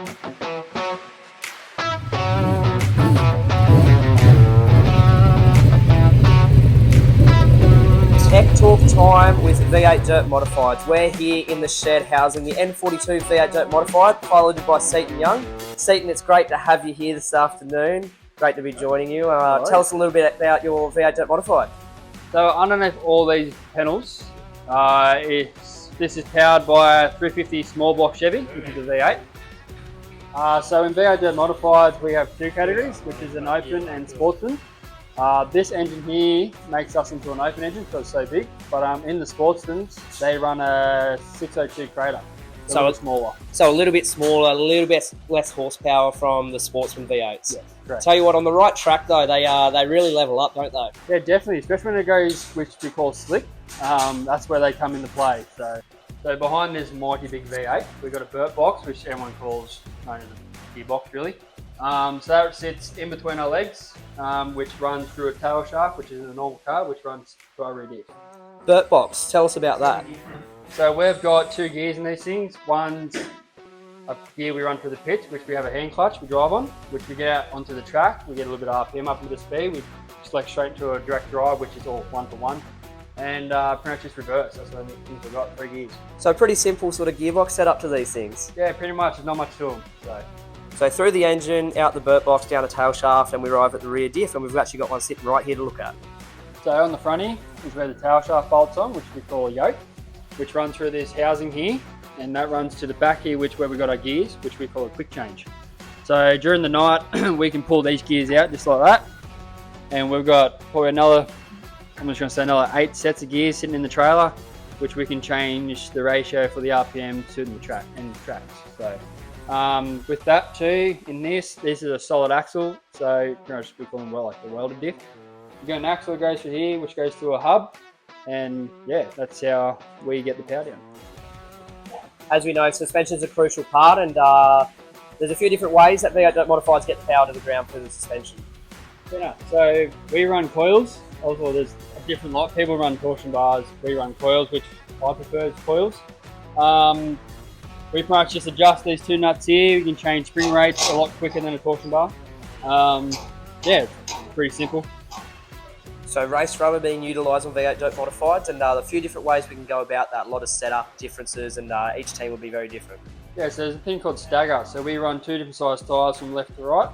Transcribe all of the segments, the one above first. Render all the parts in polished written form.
Tech Talk time with V8 Dirt Modifieds. We're here in the shed housing the N42 V8 Dirt Modified, piloted by Seiton Young. Seiton, it's great to have you here this afternoon. Great to be joining you. Tell us a little bit about your V8 Dirt Modified. So underneath all these panels, this is powered by a 350 small block Chevy, which is a V8. So in V8 Dirt Modifieds, we have two categories, which is an open and sportsman. This engine here makes us into an open engine because it's so big, but in the sportsmans, they run a 602 Crater, so a little smaller. So a little bit smaller, a little bit less horsepower from the sportsman V8s. Yeah, correct. Tell you what, on the right track though, they really level up, don't they? Yeah, definitely, especially when it goes, which we call slick. That's where they come into play. So behind this mighty big V8, we've got a vert box, which everyone calls known as a gearbox, really. So that sits in between our legs, which runs through a tail shaft, which is in a normal car, which runs to our rear diff. Vert box, tell us about that. So we've got two gears in these things. One's a gear we run through the pitch, which we have a hand clutch we drive on, which we get out onto the track. We get a little bit of RPM up into speed. We select straight into a direct drive, which is all 1-to-1. And pretty much just reverse. That's what I think we've got, 3 gears. So pretty simple sort of gearbox setup to these things. Yeah, pretty much. There's not much to them. So through the engine, out the vert box, down the tail shaft, and we arrive at the rear diff, and we've actually got one sitting right here to look at. So on the front here is where the tail shaft bolts on, which we call a yoke, which runs through this housing here, and that runs to the back here, where we've got our gears, which we call a quick change. So during the night, we can pull these gears out just like that, and we've got probably another 8 sets of gears sitting in the trailer, which we can change the ratio for the RPM to the track and the tracks. So with that too, this is a solid axle, so we call them like the welded diff. You got an axle that goes through here, which goes through a hub, and yeah, that's how we get the power down. As we know, suspension is a crucial part, and there's a few different ways that V8 Dirt Modifieds get the power to the ground through the suspension. Yeah, so we run coils. Also, there's a different lot. People run torsion bars. We run coils, which I prefer is coils. We pretty much just adjust these two nuts here. You can change spring rates a lot quicker than a torsion bar. Yeah, pretty simple. So race rubber being utilised on V8 Dirt Modifieds, and a few different ways we can go about that. A lot of setup differences, and each team will be very different. Yeah, so there's a thing called stagger. So we run 2 different size tyres from left to right.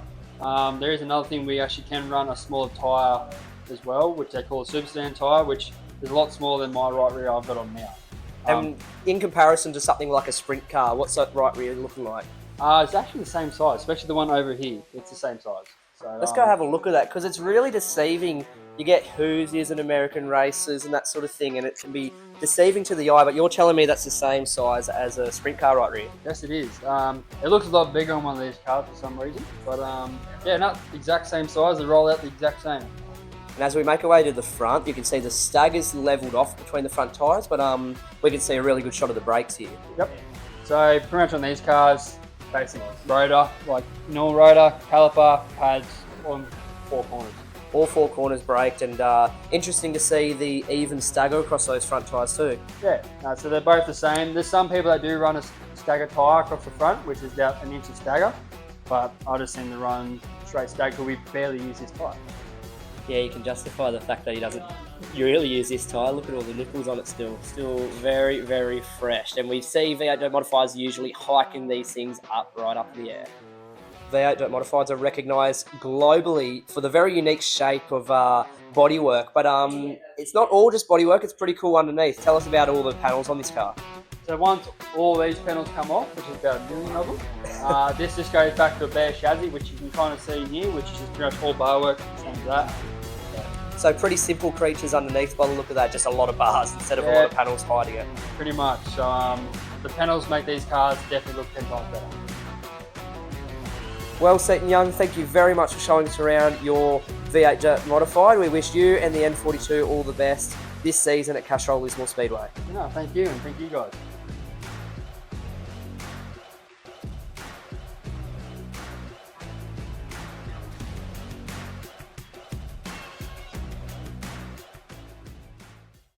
There is another thing, we actually can run a smaller tyre as well, which they call a super sedan tyre, which is a lot smaller than my right rear I've got on now. And in comparison to something like a sprint car, what's that right rear looking like? It's actually the same size, especially the one over here. It's the same size. So let's go have a look at that, because it's really deceiving. You get Hoosiers and American races and that sort of thing, and it can be deceiving to the eye, but you're telling me that's the same size as a sprint car right rear? Yes, it is. It looks a lot bigger on one of these cars for some reason, but yeah, not the exact same size. They roll out the exact same. And as we make our way to the front, you can see the stagger's levelled off between the front tyres, but we can see a really good shot of the brakes here. Yep. So pretty much on these cars, basic rotor, like normal rotor, caliper, pads, on 4 corners. All 4 corners braked, and interesting to see the even stagger across those front tyres too. Yeah, so they're both the same. There's some people that do run a stagger tyre across the front, which is about 1 inch of stagger, but I just seem to run straight stagger because we barely use this tyre. Yeah, you can justify the fact that he doesn't really use this tyre. Look at all the nipples on it still very, very fresh. And we see V8 Dirt Modifieds usually hiking these things up, right up in the air. V8 Dirt Modifieds are recognised globally for the very unique shape of bodywork, but it's not all just bodywork, it's pretty cool underneath. Tell us about all the panels on this car. So once all these panels come off, which is about 1 million of them, this just goes back to a bare chassis, which you can kind of see here, which is pretty much all bar work, same as that. So pretty simple creatures underneath by the look of that, just a lot of bars instead of a lot of panels hiding it. Pretty much. So the panels make these cars definitely look 10 times better. Well, Seiton Young, thank you very much for showing us around your V8 Dirt Modified. We wish you and the N42 all the best this season at Castrol Lismore Speedway. No, thank you, and thank you guys.